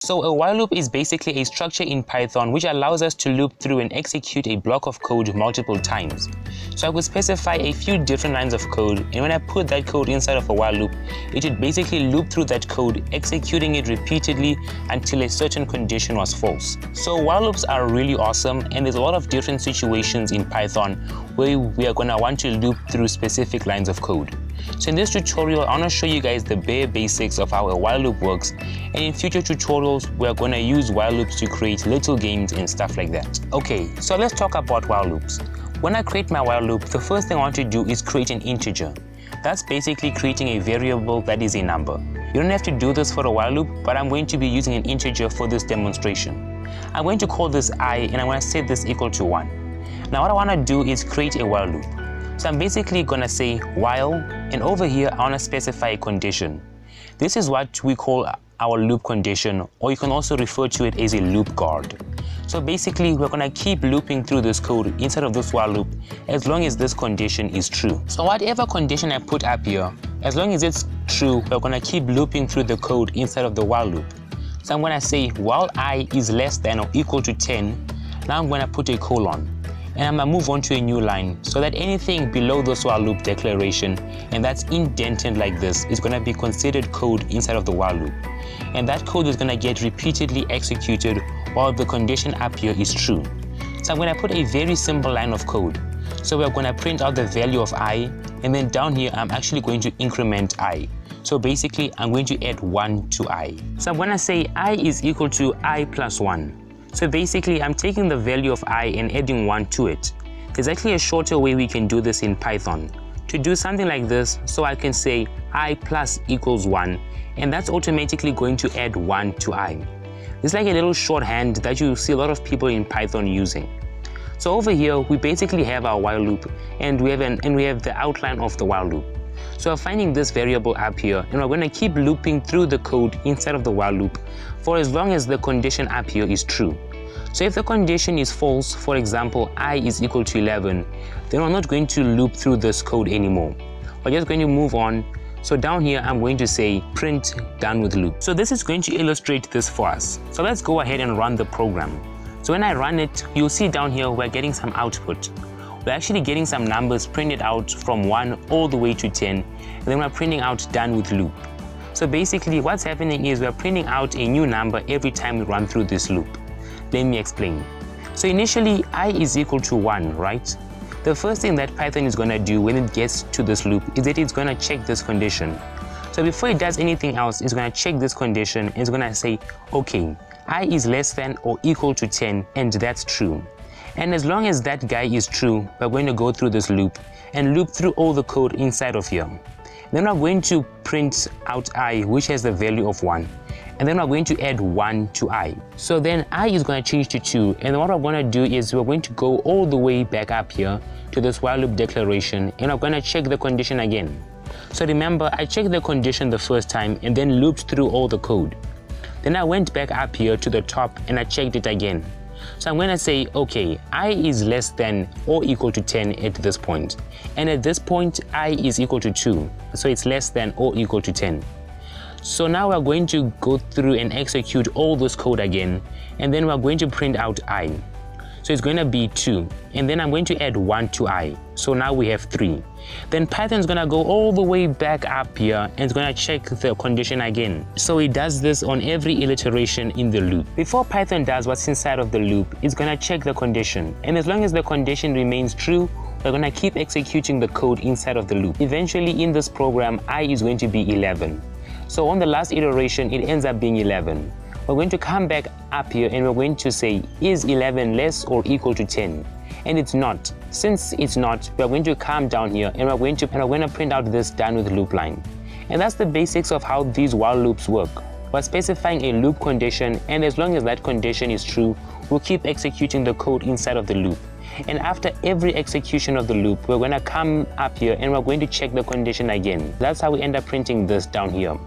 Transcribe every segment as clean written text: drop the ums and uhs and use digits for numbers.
So a while loop is basically a structure in Python which allows us to loop through and execute a block of code multiple times. So I would specify a few different lines of code, and when I put that code inside of a while loop, it would basically loop through that code, executing it repeatedly until a certain condition was false. So while loops are really awesome, and there's a lot of different situations in Python where we are going to want to loop through specific lines of code. So in this tutorial, I want to show you guys the bare basics of how a while loop works, and in future tutorials, we are going to use while loops to create little games and stuff like that. Okay, so let's talk about while loops. When I create my while loop, the first thing I want to do is create an integer. That's basically creating a variable that is a number. You don't have to do this for a while loop, but I'm going to be using an integer for this demonstration. I'm going to call this I, and I'm going to set this equal to 1. Now what I want to do is create a while loop. So I'm basically going to say while, and over here I want to specify a condition. This is what we call our loop condition, or you can also refer to it as a loop guard. So basically we're going to keep looping through this code inside of this while loop as long as this condition is true. So whatever condition I put up here, as long as it's true, we're going to keep looping through the code inside of the while loop. So I'm going to say while I is less than or equal to 10, now I'm going to put a colon. And I'm going to move on to a new line so that anything below this while loop declaration and that's indented like this is going to be considered code inside of the while loop. And that code is going to get repeatedly executed while the condition up here is true. So I'm going to put a very simple line of code. So we're going to print out the value of I, and then down here I'm actually going to increment I. So basically I'm going to add 1 to I. So I'm going to say I is equal to I plus 1. So basically I'm taking the value of I and adding 1 to it. There's actually a shorter way we can do this in Python. To do something like this, so I can say I plus equals 1, and that's automatically going to add 1 to I. It's like a little shorthand that you see a lot of people in Python using. So over here we basically have our while loop, and we have the outline of the while loop. So we're finding this variable up here, and we're going to keep looping through the code inside of the while loop for as long as the condition up here is true. So if the condition is false, for example I is equal to 11, then we're not going to loop through this code anymore. We're just going to move on. So down here I'm going to say print done with loop. So this is going to illustrate this for us. So let's go ahead and run the program. So when I run it, you'll see down here we're getting some output. We're actually getting some numbers printed out from 1 all the way to 10, and then we're printing out done with loop. So basically what's happening is we're printing out a new number every time we run through this loop. Let me explain. So initially I is equal to 1, right? The first thing that Python is going to do when it gets to this loop is that it's going to check this condition. So before it does anything else, it's going to check this condition and it's going to say, okay, I is less than or equal to 10, and that's true. And as long as that guy is true, we're going to go through this loop and loop through all the code inside of here. Then we're going to print out I, which has the value of 1. And then we're going to add 1 to I. So then I is going to change to 2. And what we're going to do is we're going to go all the way back up here to this while loop declaration, and we're going to check the condition again. So remember, I checked the condition the first time and then looped through all the code. Then I went back up here to the top and I checked it again. So I'm going to say, okay, I is less than or equal to 10 at this point. And at this point, I is equal to 2. So it's less than or equal to 10. So now we're going to go through and execute all this code again. And then we're going to print out I. So it's going to be 2. And then I'm going to add 1 to I. So now we have 3. Then Python's going to go all the way back up here and it's going to check the condition again. So it does this on every iteration in the loop. Before Python does what's inside of the loop, it's going to check the condition. And as long as the condition remains true, we're going to keep executing the code inside of the loop. Eventually in this program, I is going to be 11. So on the last iteration, it ends up being 11. We're going to come back up here and we're going to say, is 11 less or equal to 10? And it's not. Since it's not, we're going to come down here and we're going to print out this done with loop line. And that's the basics of how these while loops work. We're specifying a loop condition, and as long as that condition is true, we'll keep executing the code inside of the loop. And after every execution of the loop, we're going to come up here and we're going to check the condition again. That's how we end up printing this down here.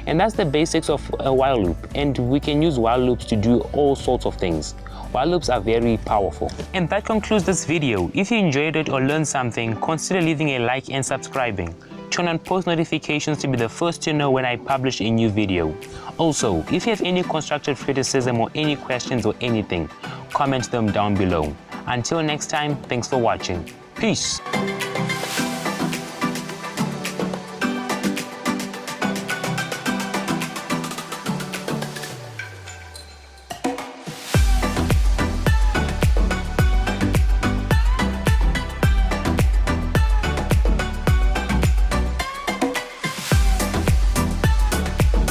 And that's the basics of a while loop, and we can use while loops to do all sorts of things. While loops are very powerful. And that concludes this video. If you enjoyed it or learned something, consider leaving a like and subscribing. Turn on post notifications to be the first to know when I publish a new video. Also, if you have any constructive criticism or any questions or anything, comment them down below. Until next time, thanks for watching. Peace!